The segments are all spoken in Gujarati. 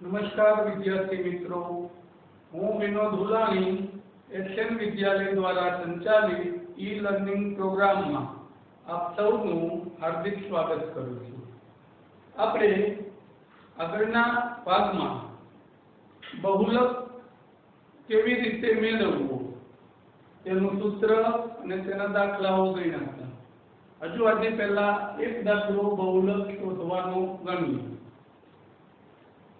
नमस्कार विद्यार्थी मित्रों, हूँ विनोद हुलाणी एशियन विद्यालय द्वारा संचालित ई लर्निंग प्रोग्राम में आप सौનું हार्दिक स्वागत करूँ છું। આપણે આગળના ભાગમાં બહુલક કેવી રીતે મેળવવું તેનું સૂત્ર અને તેના દાખલાઓ ગણ્યા હતા। હજુ આજે પહેલા એક દાખલો બહુલક શોધવાનો ગણીએ।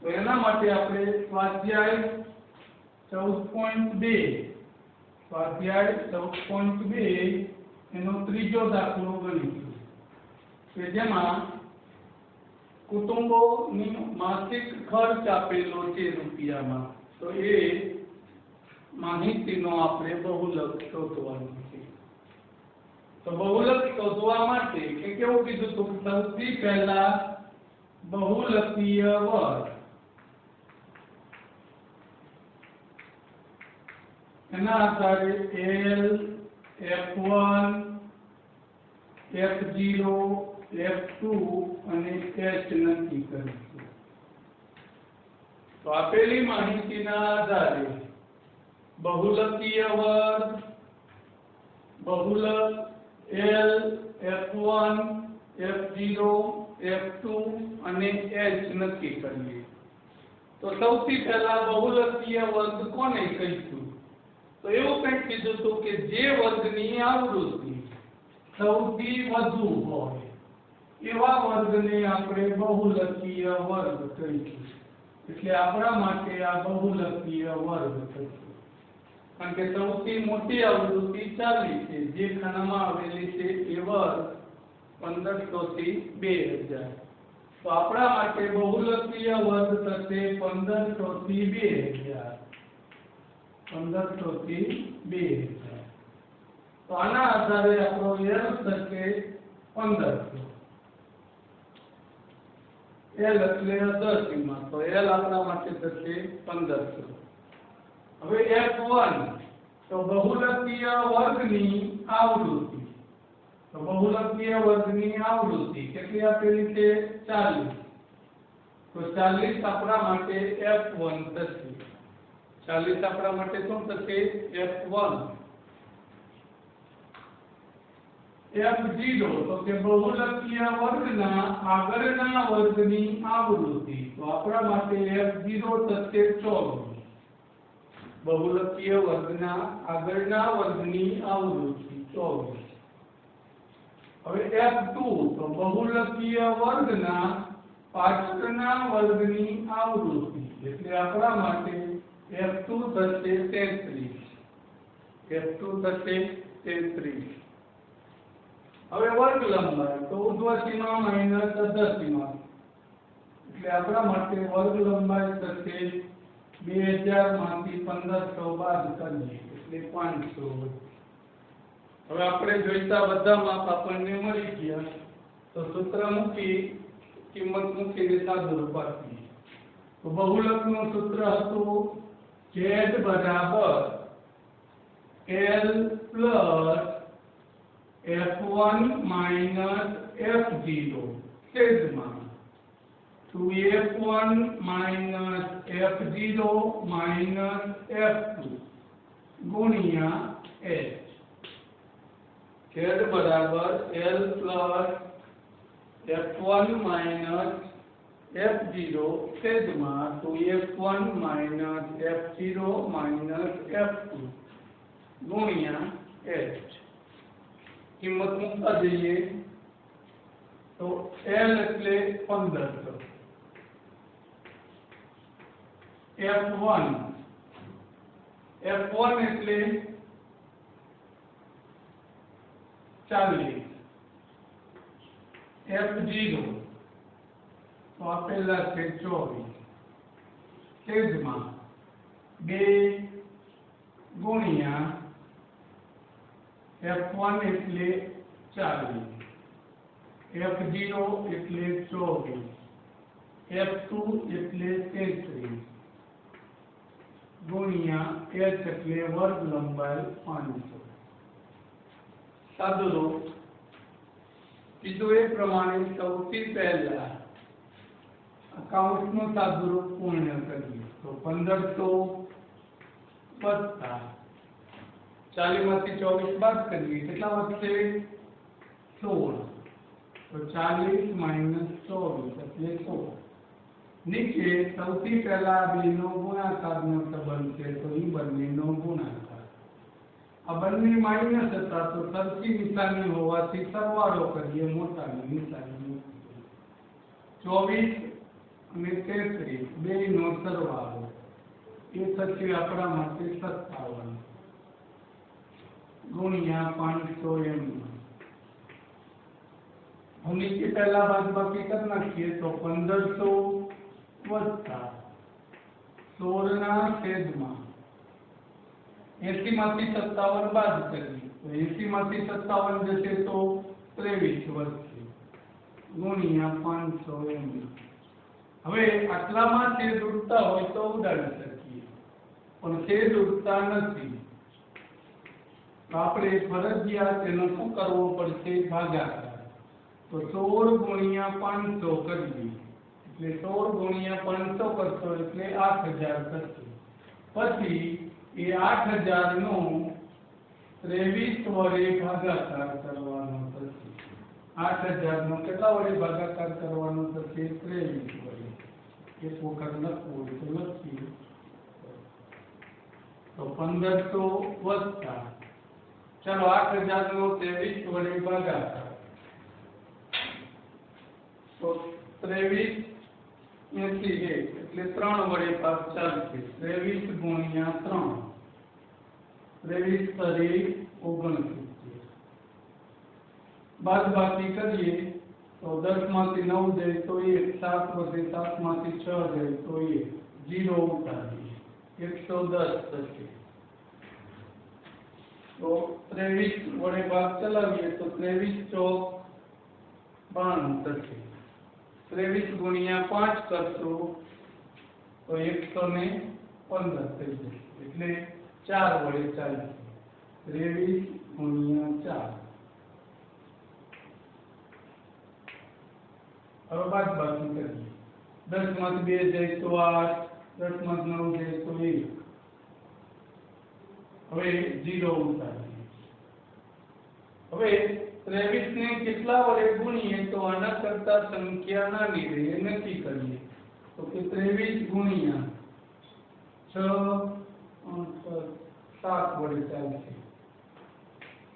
तो एना माटे आपणे स्वाध्याय 14.2 एनो त्रीजो दाखलो गणीशुं के जेमां कुटुंबोनी मासिक खर्च आपेलो छे रूपियामां। तो ए माहितीनो आपणे बहुलक शोधवानो छे। तो बहुलक शोधवा माटे के केवुं कीधुं तो सौथी पहेला बहुलकीय वर्ग एना आधारे L, F1, F0, F2 અને H નક્કી કરીશું। તો આપેલી માહિતીના આધારે બહુલકીય વર્ગ, બહુલક L, F1, F0, F2 અને H નક્કી કરીએ। તો સૌથી પહેલા બહુલકીય વર્ગ કોને કહીશું? तो एवं कंईक कीधुं हतुं के जे वर्गनी आवृत्ति सौथी वधु होय एवा वर्गने आपणे बहुलकीय वर्ग कहीशुं। એટલે આપણા માટે આ बहुलकीय वर्ग થશે। કારણ કે સૌથી મોટી આવૃત્તિ 40 છે, જે ખાનામાં આવેલી છે એ વર્ગ 1500 થી 2000। તો આપણા માટે बहुलकीय वर्ग થશે 1500 થી 2000। 1500 થી 2000। तो आना आधारे आपणो L थशे 1500। L એટલે દશમીમાં, તો L આપણા માટે થશે 1500। હવે F1 તો बहुलकीय वर्गनी आवृत्ति। तो बहुलकीय वर्गनी आवृत्ति કેટલી આપેલી છે? 40। તો 40 આપણા માટે F1 થશે। 40 આપણા માટે શું થશે? F1। F0 તો કે बहुलकीय वर्गना આગળના વર્ગની આવૃત્તિ। તો આપણા માટે F0 થશે 24। बहुलकीय वर्गना આગળના વર્ગની આવૃત્તિ 24। હવે F2 તો बहुलकीय वर्गना પાછળના વર્ગની આવૃત્તિ। એટલે આપણા માટે F2 થશે 33। F2 થશે 33। હવે વર્ગ લંબાઈ તો ઉર્ધ્વ સીમા માઈનસ અધર સીમા। એટલે આપણા માટે વર્ગ લંબાઈ થશે 2000 માંથી 1500 બાદ કરીએ એટલે 500। હવે આપણે જોઈતા બધા માપ આપણને મળી ગયા। તો સૂત્ર મૂકી કિંમત મૂકીને સાદુરૂપ આપીએ। તો બહુલકનું સૂત્ર હતું Z बराबर L plus F1 minus F0 छेदमा 2F1 minus F0 minus F2 गुणिया H। Z बराबर L plus F1 minus F0 छेदमा 2F1 minus F0 minus F2 गुणिया H। किंमत मूकता जईए तो L એટલે 1500, F1 એટલે 40, F0 तो આપેલા છે 24 છેદમાં 2 ગુણ્યા F1 એટલે 40, F0 એટલે 24, F2 એટલે 33 ગુણ્યા H એટલે વર્ગ લંબાઈ 500। સાદુરૂપ કીધું એ પ્રમાણે સૌથી પહેલા કાઉન્ટનું સાદુરૂપ પૂર્ણ કરીએ તો 1500 વત્તા 40 માંથી 24 બાદ કરીએ કેટલા વધશે 16 તો 40 માઈનસ 24 એટલે 16 નીચે સૌથી પહેલા બેનો ગુણાકારનો સંબંધ છે તો એ બંનેનો ગુણાકાર આ બંને માઈનસ હતા તો સરખી નિશાની હોવાથી સરવાળો કરીએ મોટાની નિશાની 24 અને 33 બેનો સરવાળો એ થશે આપણા માટે 57 ગુણ્યા 500 એમ हम नीचे पहला बादबाकी करना चाहिए तो 1500 वत्ता 16 ना छेद में 80 माथी 57 बाद करिए तो 80 माथी 57 जैसे तो 23 વધશે ગુણ્યા 500 એમ હવે આટલામાં છેદ ઉડતા હોય તો ઉડાડી શકીએ પણ છેદ ઉડતા નથી તો આપણે ફરજિયાત એનો શું કરવો પડશે ભાગાકાર तो 16 गुणिया 500 करिए એટલે 16 गुणिया 500 કરશો એટલે 8000 થશે પછી એ 8000 નો 23 વડે ભાગાકાર કરવાનો થશે 8000 નો કેટલા વડે ભાગાકાર કરવાનો થશે 23 વડે એક વખત લખવું હોય તો લખીએ તો 1500 વત્તા ચલો 8000 નો 23 વડે ભાગાકાર तो 23 80 એટલે 3 વડે ભાગ ચાલશે 23 ગુણ્યા 3 23 તરી 69 બાદ બાકી કરીએ તો 10 માંથી 9 જાય તો 1 7 વધે 7 માંથી 6 જાય તો 1 0 ઉતારીએ 110 થશે તો 23 વડે ભાગ ચલાવીએ તો 23 ચોક 92 થશે 23 गुणिया 5 करशो तो 115 થઈ જશે એટલે 4 વડે ચાલશે 23 ગુણિયા 4 હવે બાદ બાકી કરીએ 10 માંથી 2 જાય તો 8 10 માંથી 9 જાય તો 1 હવે 0 ઉતારીએ હવે 23 ने कितना वडे गुणिए तो आना करता संख्या नानी रहे नक्की करिए तो कि 23 गुणिया 6 7 वडे चालશે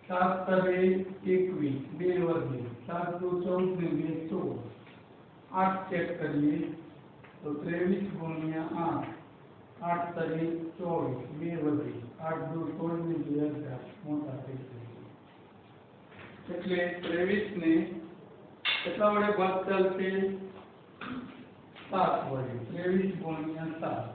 7 तरे 21 2 વધે 7 દુ 14 ને 2 16 8 ચેક કરીએ તો 23 ગુણ્યા 8 8 તરે 24 2 વધે 8 દુ 16 ને 2 18 મોટા થઈ જશે એટલે 23 ને કેટલા વડે ભાગ ચાલશે 7 વડે 23 ગુણ્યા 7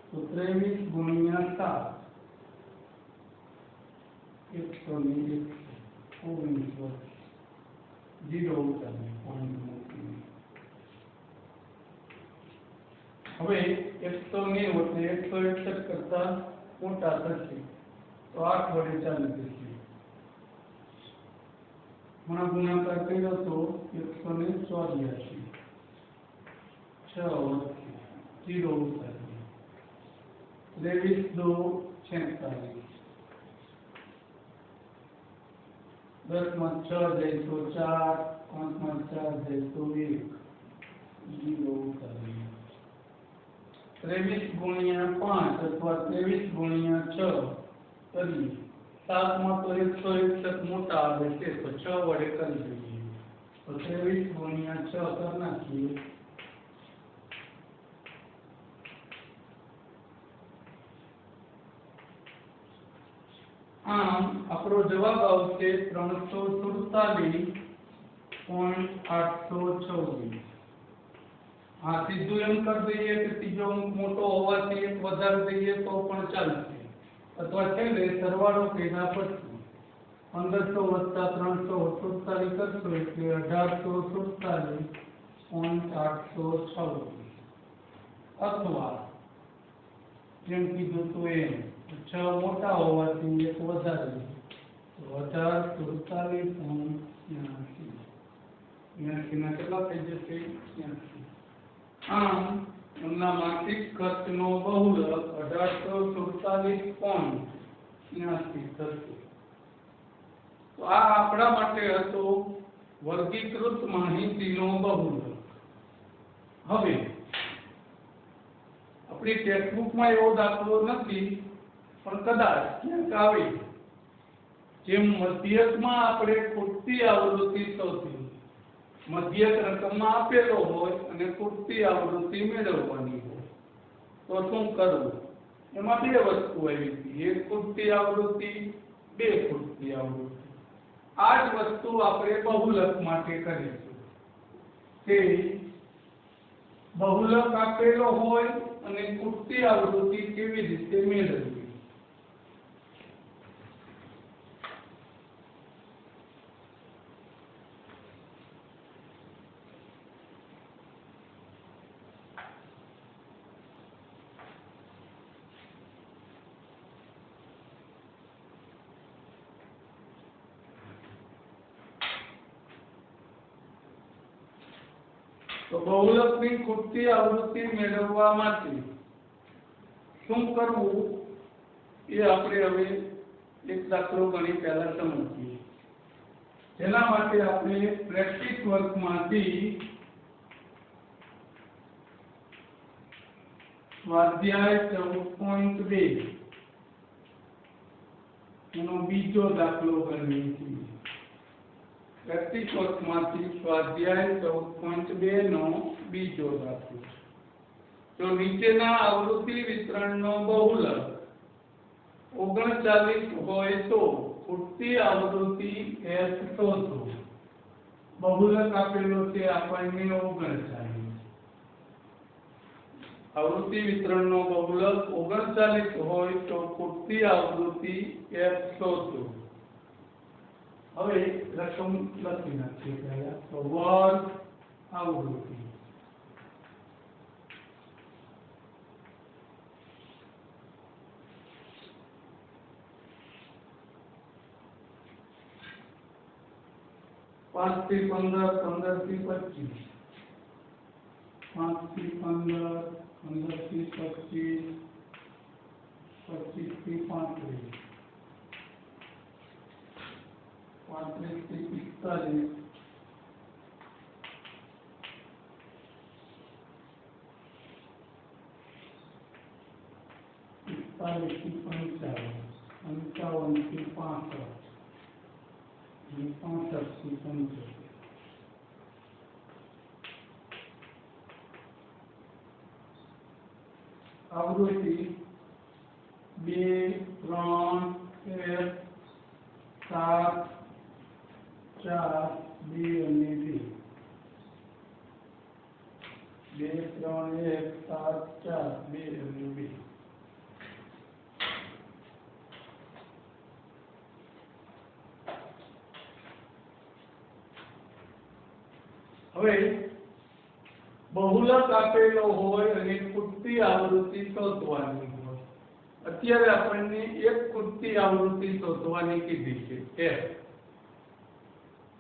तो 23 गुणिया 7 119 0 ઉતારીએ પોઈન્ટ મૂકીને હવે 190 એટલે 161 કરતા મોટા થશે તો 8 વડે ચાલી જશે હમણાં ગુણાકાર કર્યો તો 184 6 વધશે 0 ઉતારીએ 23 2 46 10 માં 6 જાય તો 4 5 માં 4 જાય તો 1 0 ઉતારીએ 23 गुणिया 5 अथवा 23 गुणिया 6 करिए 7 में तो 161 मोटा आवे छे तो 6 वडे कर दीजिए तो 23 गुणिया 6 करना चाहिए आम आपरो जवाब आवशे 347.824 हाँ सीधू एम कर दईए कि तीजो अंक मोटो होवाथी एक वधार दईए तो पण चालशे अथवा छेल्ले सरवाळो कर्या पछी 1500 वत्ता 347 करशो એટલે 1847.826 अथवा જેમ કીધું તો એમ 6 મોટા હોવાથી એક વધારે ના કેટલા થઈ જશે? 80. આમ એમના માસિક ખર્ચનો બહુલક 1847.80 થશે. તો આ આપણા માટે હતો વર્ગીકૃત માહિતીનો બહુલક. હવે આપણી ટેક્સ્ટબુકમાં એવો દાખલો નથી, પણ કદાચ ક્યાંક આવે. જેમ મધ્યકમાં આપણે ખૂટતી આવૃત્તિ શોધી, મધ્યક રકમમાં આપેલો હોય અને ખૂટતી આવૃત્તિ મેળવવાની હોય, તો શું કરવું? એમાં બે વસ્તુ આવી હતી, એક ખૂટતી આવૃત્તિ, બે ખૂટતી આવૃત્તિ. આ જ વસ્તુ આપણે બહુલક માટે કરીશું કે બહુલક આપેલો હોય અને ખૂટતી આવૃત્તિ કેવી રીતે મેળવવી. તો બહુલકની ખૂટતી આવૃત્તિ મેળવવા માટે શું કરવું એ આપણે હવે એક દાખલો ગણી પહેલા સમજીએ. જેના માટે આપણે પ્રેક્ટિસ વર્કમાંથી સ્વાધ્યાય 14.2 એનો બીજો દાખલો ગણીએ છીએ. પ્રેક્ટિસ વર્કમાંથી સ્વાધ્યાય 14.2 નો બીજો દાખલો. તો નીચેના આવૃત્તિ વિતરણનો બહુલક 39 હોય તો ખૂટતી આવૃત્તિ S શોધો. બહુલક આપેલો છે આપણને 39. આવૃત્તિ વિતરણનો બહુલક 39 હોય તો ખૂટતી આવૃત્તિ S શોધો. હવે રકમ લખી નાખીએ પહેલા. તો વર્ગ આવૃત્તિ પાંચ થી 15, 15 થી 25, 5 થી 15, 15 થી 25, 25 થી 35, 35 થી 45, 45 થી 55, 55 થી 65, 65 થી 75. आवृत्ति 2, 3, 1, 7, 4, 2 અને 2. 2, 3, 1, 7, 4, 2 અને 2. હવે બહુલક આપેલો હોય અને ખૂટતી આવૃત્તિ શોધવાની હોય. અત્યારે આપણને એક ખૂટતી આવૃત્તિ શોધવાની કીધી છે F.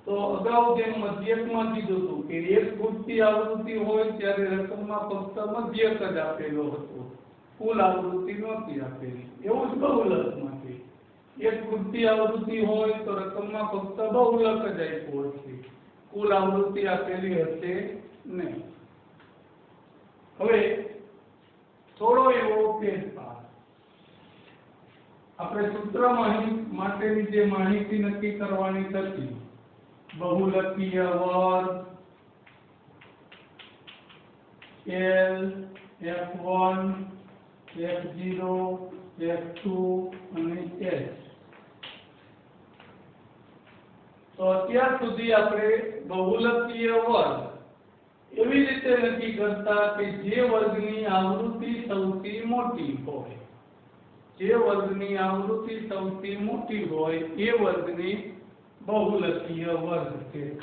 તો અગાઉ જેમ મધ્યકમાં કીધું હતું કે એક ખૂટતી આવૃત્તિ હોય ત્યારે રકમમાં ફક્ત મધ્યક જ આપેલો હતો, કુલ આવૃત્તિ નહોતી આપેલી. એવું જ બહુલકમાં છે, એક ખૂટતી આવૃત્તિ હોય તો રકમમાં ફક્ત બહુલક જ આપ્યો હશે, કુલ આવૃત્તિ આપેલી હશે નહીં. હવે થોડો એવો ફેરફાર. આપણે સૂત્ર માટેની જે માહિતી નક્કી કરવાની હતી, બહુલકીય વર્ગ L, F1, F0, F2 અને H. તો અત્યાર સુધી આપણે બહુલકીય વર્ગ એવી રીતે નક્કી કરતા કે જે વર્ગની આવૃત્તિ સૌથી મોટી હોય, જે વર્ગની આવૃત્તિ સૌથી મોટી હોય એ વર્ગની બહુલકીય વર્ગ છે.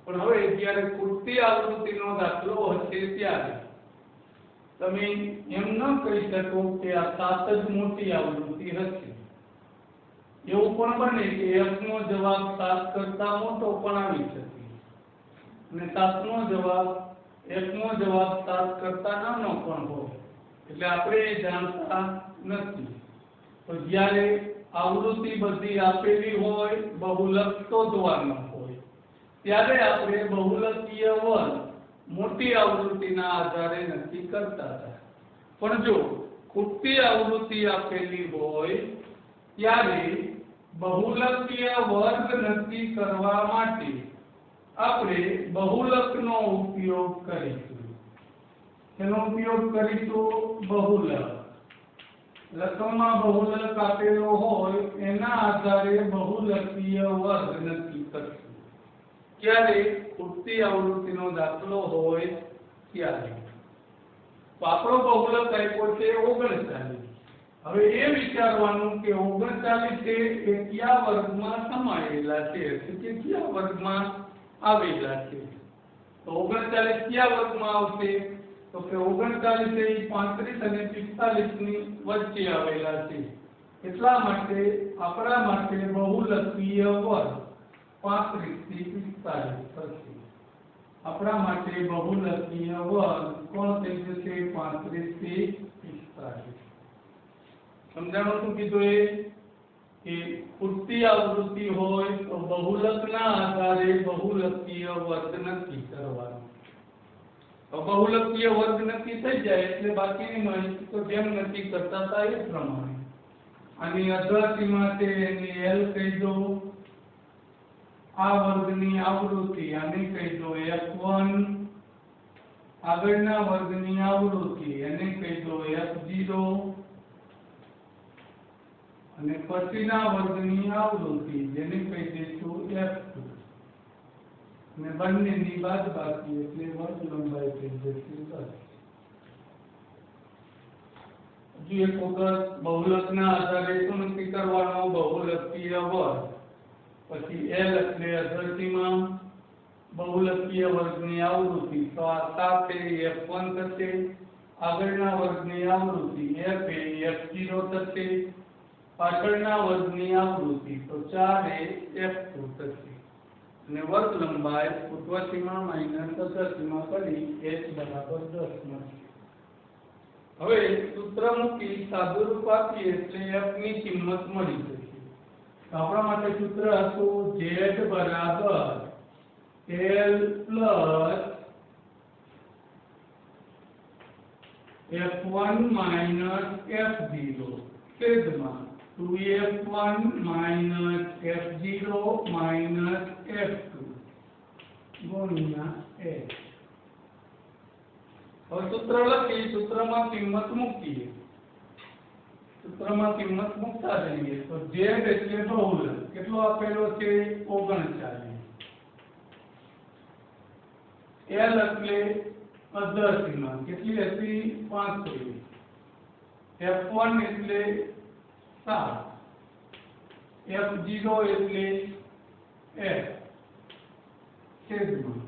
પણ હવે જ્યારે ખૂટતી આવૃત્તિનો દાખલો હશે ત્યારે તમે એમ ન કહી શકો કે આ 7 જ મોટી આવૃત્તિ હશે. એવું પણ બને કે f નો જવાબ 7 કરતા મોટો પણ આવી શકે અને 7 નો જવાબ f નો જવાબ 7 કરતા નાનો પણ હોય, એટલે આપણે એ જાણતા નથી. તો જ્યારે આવૃત્તિ બધી આપેલી હોય, બહુલક શોધવાનો હોય, ત્યારે આપણે બહુલકીય વર્ગ મોટી આવૃત્તિના આધારે નક્કી કરતા હતા. પણ જો ખૂટતી આવૃત્તિ આપેલી હોય ત્યારે બહુલકીય વર્ગ નક્કી કરવા માટે આપણે બહુલકનો ઉપયોગ કરીશું. એનો ઉપયોગ કરીશું બહુલક. રકમમાં બહુલક આપેલો હોય એના આધારે બહુલકીય વર્ગ નક્કી કરશું. ક્યારે? ખૂટતી આવૃત્તિનો દાખલો હોય ત્યારે. તો આપણો બહુલક આપ્યો છે 39. હવે એ વિચારવાનું કે 39 એ કયા વર્ગમાં સમાયેલા છે, કે કયા વર્ગમાં આવેલા છે. તો 39 કયા વર્ગમાં આવશે? તો કે 39 એ 35 અને 45 ની વચ્ચે આવેલા છે. એટલા માટે આપણા માટે બહુલકીય વર્ગ 35 થી 45 થશે. આપણા માટે બહુલકીય વર્ગ કોણ થઈ જશે? 35 થી 45. સમજાણું શું કીધું? એ કે ખૂટતી આવૃત્તિ હોય તો બહુલકના આધારે બહુલકીય વર્ગ નક્કી કરવાનો. તો બહુલકીય વર્ગ નક્કી થઈ જાય એટલે બાકીની માહિતી તો જેમ નક્કી કરતા હતા એ પ્રમાણે. આની અધ્ધતિમાં છે એની L કહી દો, આ વર્ગની આવૃત્તિ આને કહી દો F1, આગળના વર્ગની આવૃત્તિ એને કહી દો F0 અને પછીના વર્ગની આવૃત્તિ જેને કહી દઈશું F2 અને બંનેની બાદબાકી એટલે વર્ગ લંબાઈ થઈ જશે 10. હજી એક વખત બહુલકના આધારે શું નક્કી કરવાનો? બહુલકીય વર્ગ. પછી L એટલે અધ્ધતિમાં બહુલકીય વર્ગની આવૃત્તિ. તો આ 7 એ F1 થશે, આગળના વર્ગની આવૃત્તિ F એ F0 થશે, પાછળના વર્ગની આવૃત્તિ તો 4 એ F2 થશે અને વર્ગ લંબાઈ ઉર્ધ્વસીમા માઈનસ અધ્ધસીમા કરી h બરાબર 10 મળશે. હવે સૂત્ર મૂકી સાદુરૂપ આપીએ એટલે f ની કિંમત મળી જશે. તો આપણા માટે સૂત્ર હતું z બરાબર L plus F1 minus F0 છેદમાં 2F1 minus F0 minus F2 ગુણ્યા h. હવે સૂત્ર લખી, સૂત્રમાં કિંમત મૂકીએ. સૂત્રમાં કિંમત મૂકતા જઈએ તો z એટલે બહુલક કેટલો આપેલો છે? 39. L એટલે અધ્ધસીમા કેટલી હતી? 35. F1 એટલે 7, F0 એટલે f છેદમાં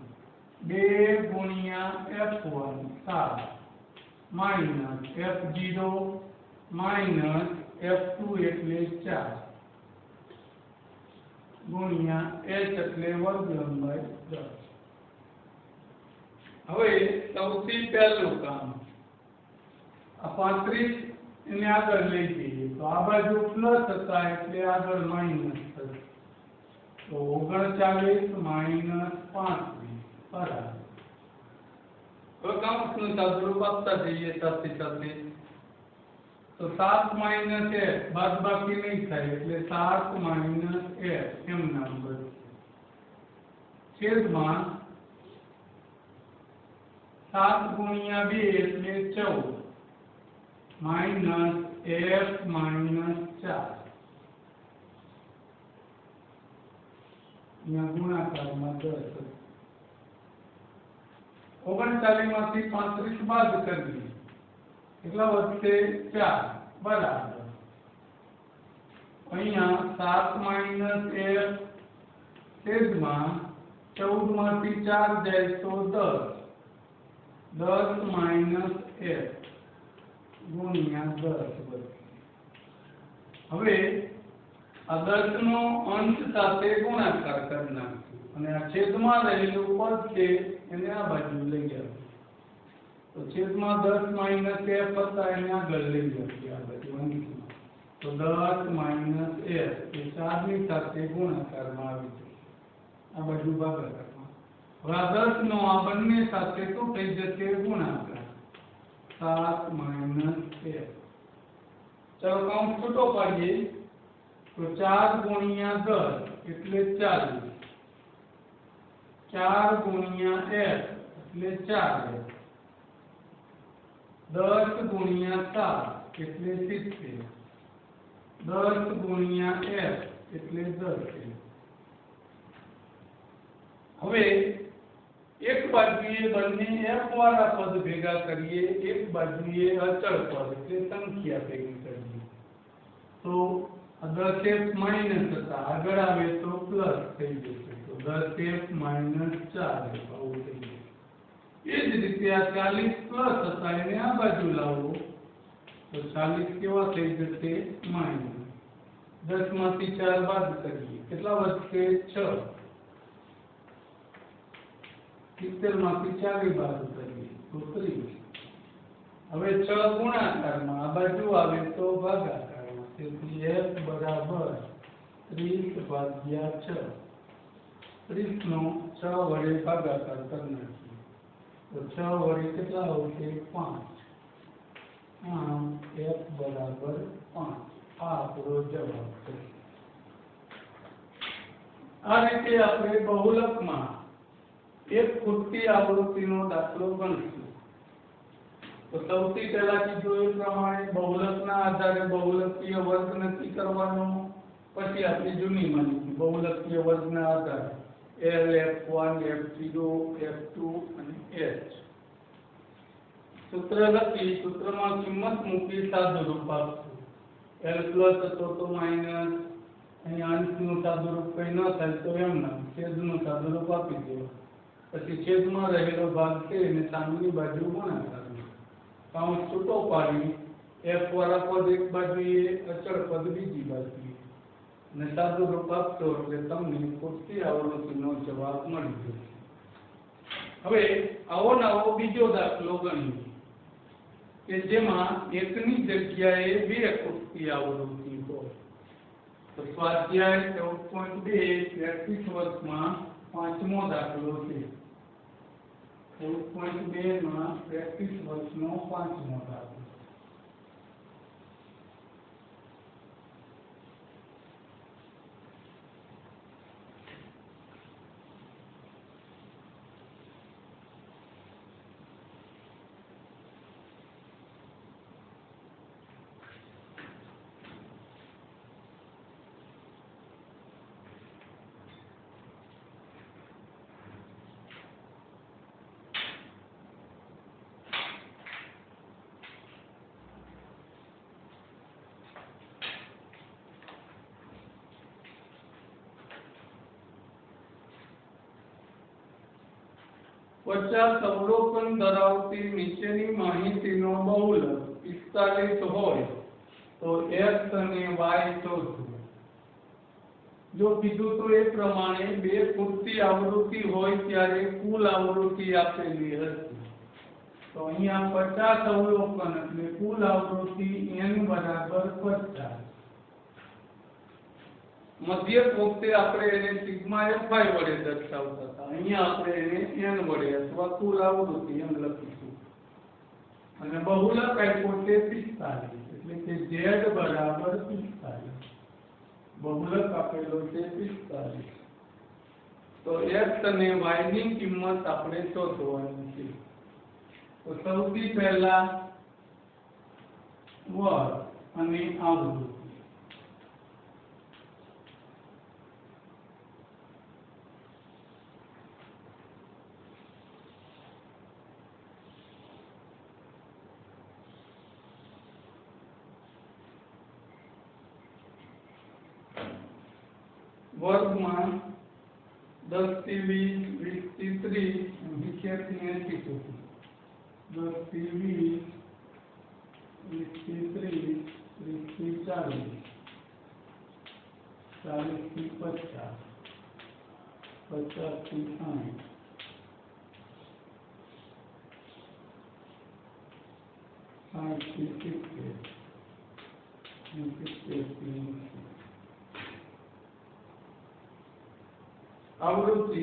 2 ગુણ્યા F1 7 minus F0 minus F2 એટલે 4 ગુણ્યા h એટલે વર્ગ લંબાઈ 10. હવે સૌથી પહેલું કામ આ 35 એને આગળ લઈ જઈએ તો આ બાજુ પ્લસ હતા એટલે આગળ માઈનસ થશે. તો 39 માઈનસ 35 બરાબર. હવે કાઉન્સનું સાદુરૂપ આપતા જઈએ સાથે સાથે. તો 7 માઈનસ f બાદબાકી નહીં થાય એટલે 7 માઈનસ f એમ નામ બનશે છેદમાં 7 ગુણ્યા 2 એટલે 14 માઈનસ f માઈનસ 4 અહીંયા ગુણાકારમાં 10. 39 માંથી 35 બાદ કરીએ કેટલા વધશે? 4 બરાબર. અહીંયા 7 માઈનસ f છેદમાં 14 માંથી 4 જાય તો 10 માઈનસ f ગુણ્યા 10 બનશે. હવે આ 10 નો અંશ સાથે ગુણાકાર કરી નાખીએ અને આ છેદમાં રહેલું પદ છે એને આ બાજુ લઈ આવ્યું તો છેદમાં 10 માઈનસ f હતા એને આગળ લઈ આવ્યું આ બાજુ અંશમાં તો 10 માઈનસ f એ 4 ની સાથે ગુણાકારમાં આવી જશે આ બાજુ ભાગાકારમાં હવે આ 10 નો આ બંને સાથે શું થઈ જશે ગુણાકાર 7 માઈનસ f ચલો કાઉન્ટ છૂટો પાડીએ तो 4 गुणिया 10 એટલે 40 4 गुणिया f એટલે 4 10 गुणिया 7 એટલે 70 10 गुणिया f એટલે 10 હવે એક બાજુએ બંને f વાળા પદ ભેગા કરીએ એક બાજુએ અચળ પદ એટલે સંખ્યા ભેગી કરીએ તો 10f માઈનસ હતા આગળ આવે તો પ્લસ થઈ જશે તો 10f માઈનસ 4 આવું થઈ જશે એ જ રીતે આ 40 પ્લસ હતા એને આ બાજુ લાવો તો 40 કેવા થઈ જશે માઈનસ 10 માંથી 4 બાદ કરીએ કેટલા વધશે 6 70 માંથી 4 બાદ કરીએ તો 30 હવે 6 ગુણાકારમાં આ બાજુ આવે તો ભાગાકાર તેથી f બરાબર 30 ભાગ્યા 6 30 નો 6 વડે ભાગાકાર કરી નાખીએ તો 6 વડે કેટલા આવશે 5 આમ f બરાબર 5 આ આપણો જવાબ છે આ રીતે આપણે બહુલકમાં એક ખૂટતી આવૃત્તિનો દાખલો ગણશું તો સૌથી પહેલા કીધું એ પ્રમાણે બહુલકના આધારે બહુલકીય વર્ગ નક્કી કરવાનો પછી આપણી જૂની માહિતી બહુલકીય વર્ગના આધારે L F1 F0 F2 અને H સૂત્ર લખી સૂત્રમાં કિંમત મૂકી સાદુરૂપ આપશું L પ્લસ હતો તો માઈનસ અહીં અંશનું સાદુરૂપ કંઈ ન થાય તો એમના છેદનું સાદુરૂપ આપી દેવું પછી છેદમાં રહેલો ભાગ છે એને સામેની બાજુ ગુણાકાર કાઉન્ટ છૂટો પાડી f વાળા પદ એક બાજુએ અચળ પદ બીજી બાજુએ અને સાદુરૂપ આપશો એટલે તમને ખૂટતી આવૃત્તિનો જવાબ મળી જશે હવે આવો નવો બીજો દાખલો ગણીએ કે જેમાં એકની જગ્યાએ બે ખૂટતી આવૃત્તિ હોય તો સ્વાધ્યાય 14.2 પ્રેક્ટિસ વર્કમાં પાંચમો દાખલો છે 14.2 માં પ્રેક્ટિસ વર્કનો પાંચમો દાખલો પચાસ અવલોકન ધરાવતી નીચેની માહિતીનો બહુલક 45 હોય તો x અને y શોધો જો કીધું તો એ પ્રમાણે બે પૂરતી આવૃત્તિ હોય ત્યારે કુલ આવૃત્તિ આપેલી હશે તો અહીંયા 50 અવલોકન એટલે કુલ આવૃત્તિ n બરાબર 50 મધ્યક વખતે આપણે એને સિગ્મા fi વડે દર્શાવતા હતા અહીંયા આપણે એને n વડે અથવા કુલ આવૃત્તિ એમ લખીશું અને બહુલક આપ્યો છે 45 એટલે કે z બરાબર 45 બહુલક આપેલો છે 45 તો x અને y ની કિંમત આપણે શોધવાની છે તો સૌથી પહેલા વર્ગ અને આવૃત્તિ વર્ગમાં 10 થી 20 20 થી 30 20 થી 80 સુધી 10 થી 20 20 થી 30 30 થી 40 40 થી 50, 50 થી 60, 60 થી 70, 70 થી 80. आवृत्ति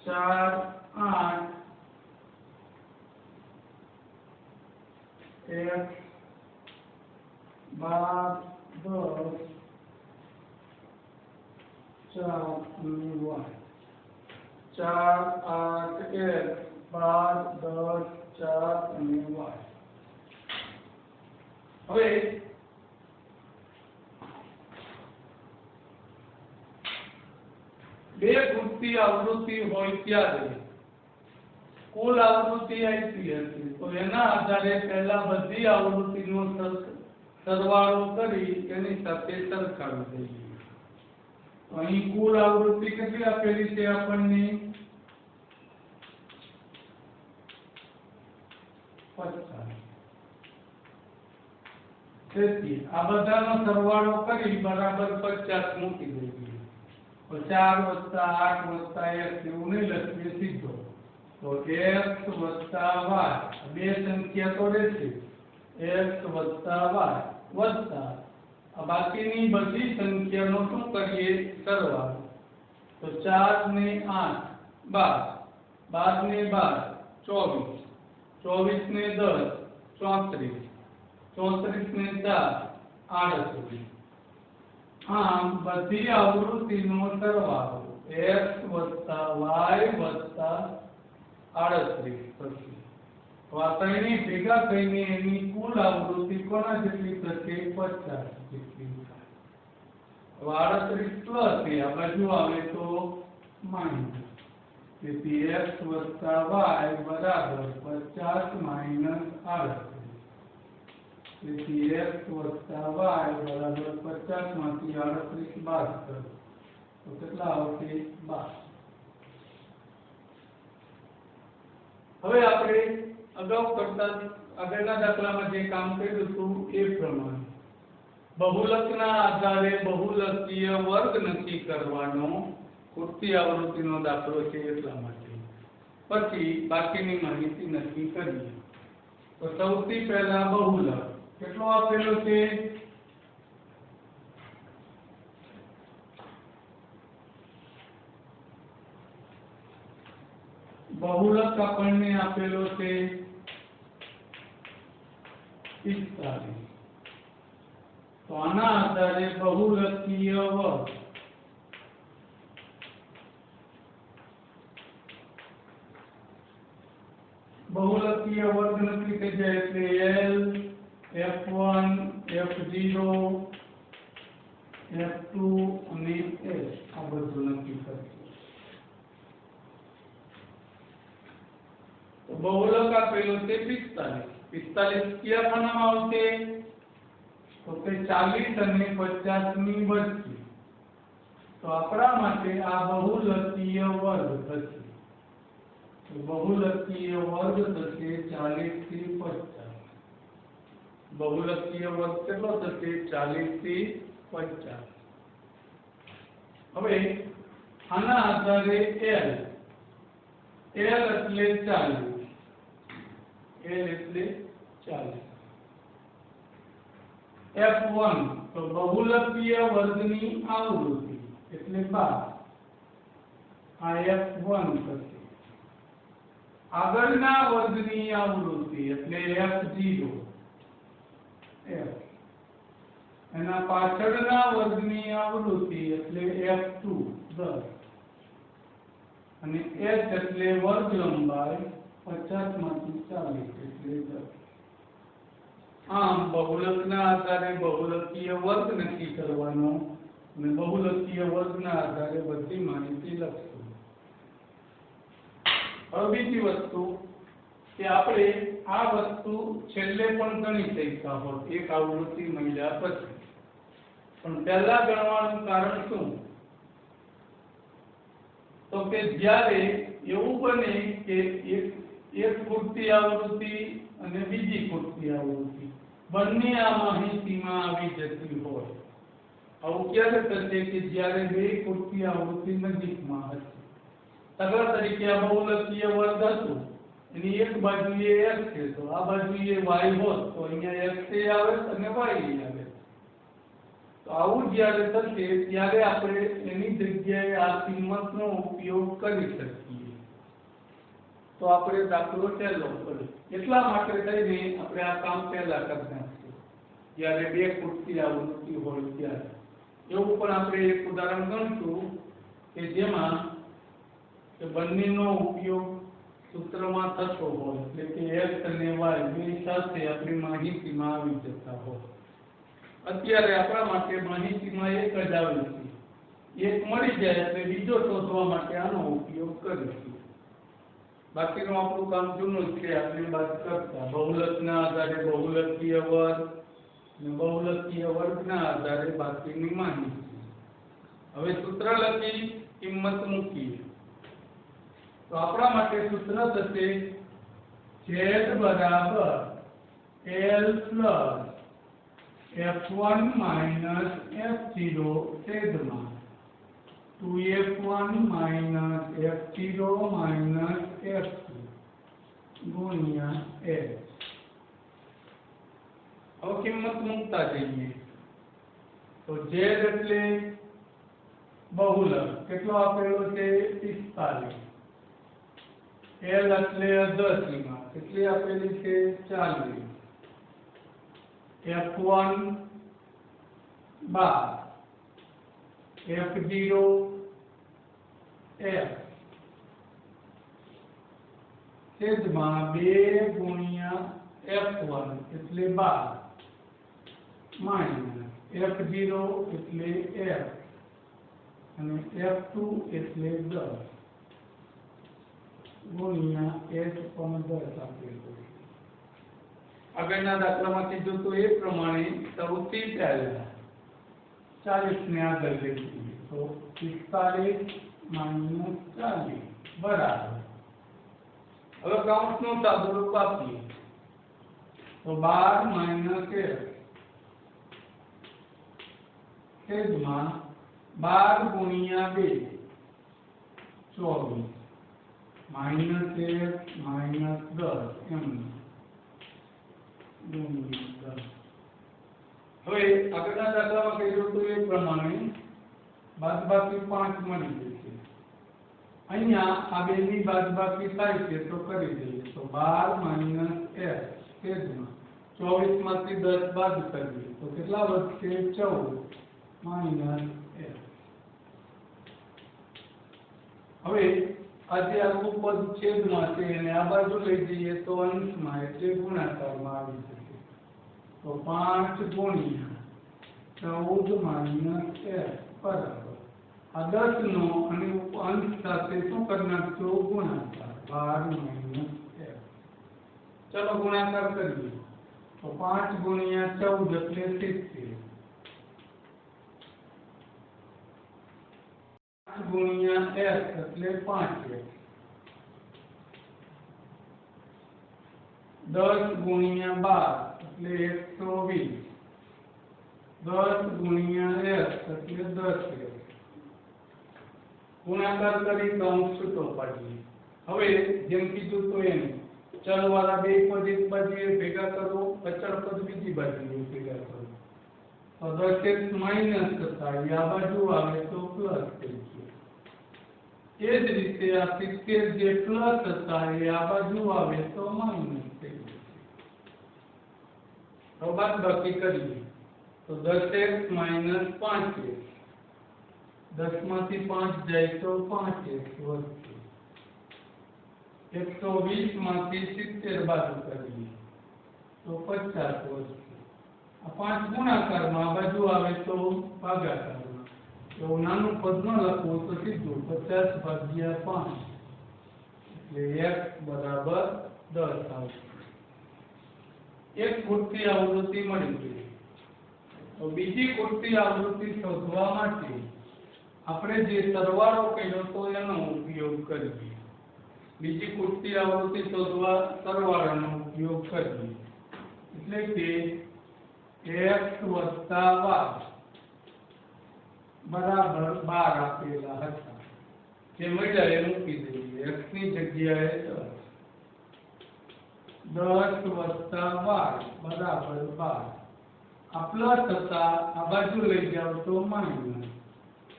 4, 8, 1, 12, 10, 4 અને y. 4, 8, 1, 12, 10, 4 અને y. હવે બે પૂરતી આવૃત્તિ હોય ત્યારે કુલ આવૃત્તિ આપી હતી, તો એના આધારે પહેલા બધી આવૃત્તિનો સરવાળો કરી એની સાથે સરખાવી દઈએ. તો અહીં કુલ આવૃત્તિ કેટલી આપેલી છે આપણને? 50. તેથી આ બધાનો સરવાળો કરી બરાબર 50 મૂકી દઈએ. 4 + 8 + 1 એવું નહીં લખીએ સીધો, તો x + y બે સંખ્યા તો રહેશે, x + y વત્તા આ બાકીની બધી સંખ્યાનો શું કરીએ? સરવાળો. તો 4 ને 8 12, 12 ને 12 24, 24 ને 10 34, 34 ને 4 38. આમ બધી આવૃત્તિનો સરવાળો x + y + 38 થશે. વાતની ભેગા થઈને એની કુલ આવૃત્તિ કોના જેટલી થશે? 50 જેટલી. 38 પ્લસ એ આ બાજુ આવે તો માઈનસ. તેથી x + y = 50 - 38. તેથી x + y = 50 માંથી 38 બાદ કરો તો કેટલા આવશે? 12. હવે આપણે અગાઉ કરતા આગળના દાખલામાં જે કામ કર્યું હતું એ પ્રમાણે બહુલકના આધારે બહુલકીય વર્ગ નક્કી કરવાનો પૂરતી આવૃત્તિનો દાખલો છે એટલા માટે. પછી બાકીની માહિતી નક્કી કરીએ. તો સૌથી પહેલા બહુલક કેટલો આપેલો છે? બહુલક આપણને આપેલો છે 45. તો આના આધારે બહુલકીય વર્ગ નક્કી થઈ જાય એટલે L, F1, F0, F2 અને S આ બધું નક્કી કરીશું. તો બહુલક આપેલો છે 45. 45 કયા ખાનામાં આવશે? તો કે 40 અને 50 ની વચ્ચે. તો આપણા માટે આ બહુલકીય વર્ગ થશે. તો બહુલકીય વર્ગ થશે 40 થી 50. બહુલકીય વર્ગ કેટલો થશે? 40 થી 50. હવે આના આધારે L એટલે 40. L એટલે 40. F1 તો બહુલકીય વર્ગની આવૃત્તિ એટલે 12. આ F1 થશે. આગળના વર્ગની આવૃત્તિ એટલે F0, F. એના પાછળના વર્ગની આવૃત્તિ એટલે F2 10. અને h એટલે વર્ગ લંબાઈ 50 માંથી 40 એટલે 10. આમ બહુલકના આધારે બહુલકીય વર્ગ નક્કી કરવાનો અને બહુલકીય વર્ગના આધારે બધી માહિતી લખશું. હવે બીજી વસ્તુ કે આપણે આ વસ્તુ છેલ્લે પણ ગણી શકતા હોત એક આવૃત્તિ મળ્યા પછી, પણ પહેલા ગણવાનું કારણ શું? તો કે જ્યારે એવું બને કે એક પૂરતી આવૃત્તિ અને બીજી પૂરતી આવૃત્તિ બંને આ માહિતીમાં આવી જતી હોય આવું ક્યારે થશે કે જ્યારે બે પૂરતી આવૃત્તિ નજીકમાં હશે. દાખલા તરીકે આ બહુલકીય વર્ગ હતું, એની એક બાજુએ x છે તો આ બાજુએ y હોત તો અહીંયા x એ આવે અને y એ આવે. તો આવું જ્યારે થશે ત્યારે આપણે એની જગ્યાએ આ કિંમતનો ઉપયોગ કરી શકીએ. તો આપણે દાખલો સહેલો કરીએ. એટલા માટે થઈને આપણે આ કામ પહેલા કરી નાખીએ જ્યારે બે પૂરતી આવૃત્તિ હોય ત્યારે. એવું પણ આપણે એક ઉદાહરણ ગણશું કે જેમાં કે બંનેનો ઉપયોગ સૂત્રમાં થતો હોય, એટલે કે x અને y બે સાથે આપણી માહિતીમાં આવી જતા હોય. અત્યારે આપણા માટે માહિતીમાં એક જ આવે છે. એક મળી જાય એટલે બીજો શોધવા માટે આનો ઉપયોગ કરીશું. બાકીનું આપણું કામ જૂનું જ છે, આપણે બાદ કરતા બહુલકના આધારે બહુલકીય વર્ગ અને બહુલકીય વર્ગના આધારે બાકીની માહિતી. હવે સૂત્ર લખી કિંમત મૂકીએ તો આપણા માટે સૂત્ર થશે z બરાબર l plus f1 minus f0 છેદમાં 2f1 minus f0 minus f2 ગુણ્યા h. હવે કિંમત મૂકતા જઈએ તો z એટલે બહુલક કેટલો આપેલો છે 45. L એટલે અધસીમા કેટલી આપેલી છે 40. F1 12, F0 f છેદમાં 2 ગુણ્યા F1 એટલે 12 માઇનસ F0 એટલે f અને F2 એટલે 10 ગુણ્યા h પણ 10 આપેલું. આગળના દાખલામાંથી જોતું એ પ્રમાણે સૌથી પહેલા 40 ને આગળ લખીએ તો 45 માઇનસ 40 બરાબર. હવે કાઉન્સનું સાદુરૂપ આપીએ તો 12 માઇનસ 1 છેદમાં 12 ગુણ્યા 2 24 માઇનસ 1 માઇનસ 10 એમ. હવે આગળના દાખલામાં કહ્યું હતું એ પ્રમાણે બાદબાકી 5 મળી જશે. અહીંયા આ બેની બાદબાકી થાય છે તો કરી દઈએ તો 12 માઇનસ f છેદમાં 24 માંથી 10 બાદ કરીએ તો કેટલા વધશે 14 માઇનસ f. હવે આજે આખું પદ છેદમાં છે અને આ બાજુ લઈ જઈએ તો અંશમાં એટલે ગુણાકારમાં આવી જશે. તો 5 ગુણ્યા 14 માઇનસ f બરાબર. આ 10 નો અને અંશ સાથે શું કરી નાખશો ગુણાકાર 12 માઇનસ f. ચલો ગુણાકાર કરીએ તો 5 ગુણ્યા 14 એટલે 70. 5 ગુણ્યા f એટલે 5f. 10 ગુણ્યા 12 એટલે 120. 10 ગુણ્યા f એટલે 10f. ગુણાકાર કરી કૌંસ છૂટો પાડીએ. હવે જેમ કીધું તો એમ ચલવાળા બે પદ એક બાજુએ ભેગા કરો, અચળ પદ બીજી બાજુએ ભેગા કરો તો 10x માઇનસ થતા આ બાજુ આવે તો પ્લસ થઈ ગયું. એ જ રીતે આ 70 જે પ્લસ હતા એ આ બાજુ આવે તો માઇનસ થઈ ગયું. તો બાદબાકી કરીએ તો 10x માઇનસ 5x. 10 માંથી 5 જાય તો 5x વધશે. 120 માંથી 70 બાદ કરીએ તો 50 વધશે. આ 5 ગુણાકારમાં આ બાજુ આવે તો ભાગાકારમાં. એવું નાનું પદ ન લખવું તો સીધું 50 ભાગ્યા 5 એટલે x બરાબર 10 આવશે. એક પૂરતી આવૃત્તિ મળી ગઈ. તો બીજી પૂરતી આવૃત્તિ શોધવા માટે આપણે જે સરવાળો કર્યો તો એનો ઉપયોગ કરીએ. બીજી પૂરતી આવૃત્તિ શોધવા સરવાળાનો ઉપયોગ કરીએ. એટલે કે x + y બરાબર 12 આપેલા હતા જે મળ્યા એ મૂકી દઈએ x ની જગ્યાએ 10 વત્તા 12 બરાબર 12 આ પ્લસ હતા આ બાજુ લઈ જાવ તો માઈનસ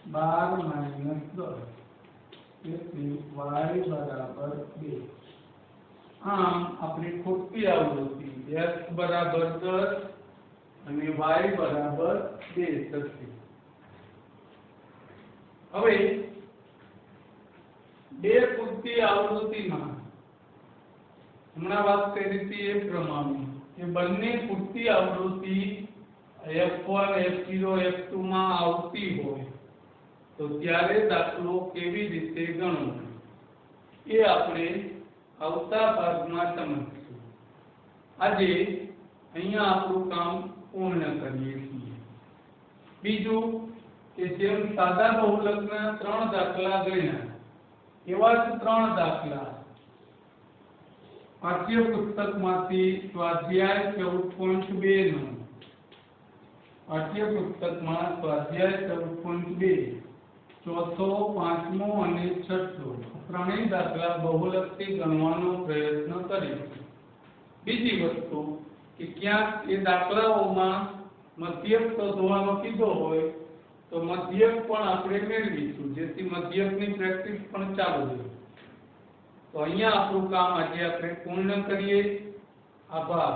12 માઈનસ 10 તેથી y બરાબર 2 આમ આપણી ખૂટતી આવૃત્તિ x બરાબર 10 અને y બરાબર 2 થશે હવે બે ખૂટતી આવૃત્તિમાં હમણાં વાત કરી હતી એ પ્રમાણે કે બંને ખૂટતી આવૃત્તિ f1 f0 f2 માં આવતી હોય તો ત્યારે દાખલો કેવી રીતે ગણવો એ આપણે આવતા ભાગમાં સમજીશું આજે અહીંયા આપણું કામ પૂર્ણ કરીએ છીએ બીજું કે જેમ સાદા બહુલકના 3 દાખલા ગણ્યા એવા જ 3 દાખલા પાઠ્યપુસ્તકમાંથી સ્વાધ્યાય 14.2 નો પાઠ્યપુસ્તકમાં સ્વાધ્યાય 14.2 ચોથો પાંચમો અને છઠ્ઠો ત્રણેય દાખલા બહુલકથી ગણવાનો પ્રયત્ન કરીશું બીજી વસ્તુ કે ક્યાંક એ દાખલાઓમાં મધ્યક શોધવાનો કીધો હોય તો મધ્યક પણ આપણે મેળવીશું જેથી મધ્યકની પ્રેક્ટિસ પણ ચાલુ રહે તો અહીંયા આપણું કામ આજે આપણે પૂર્ણ કરીએ આભાર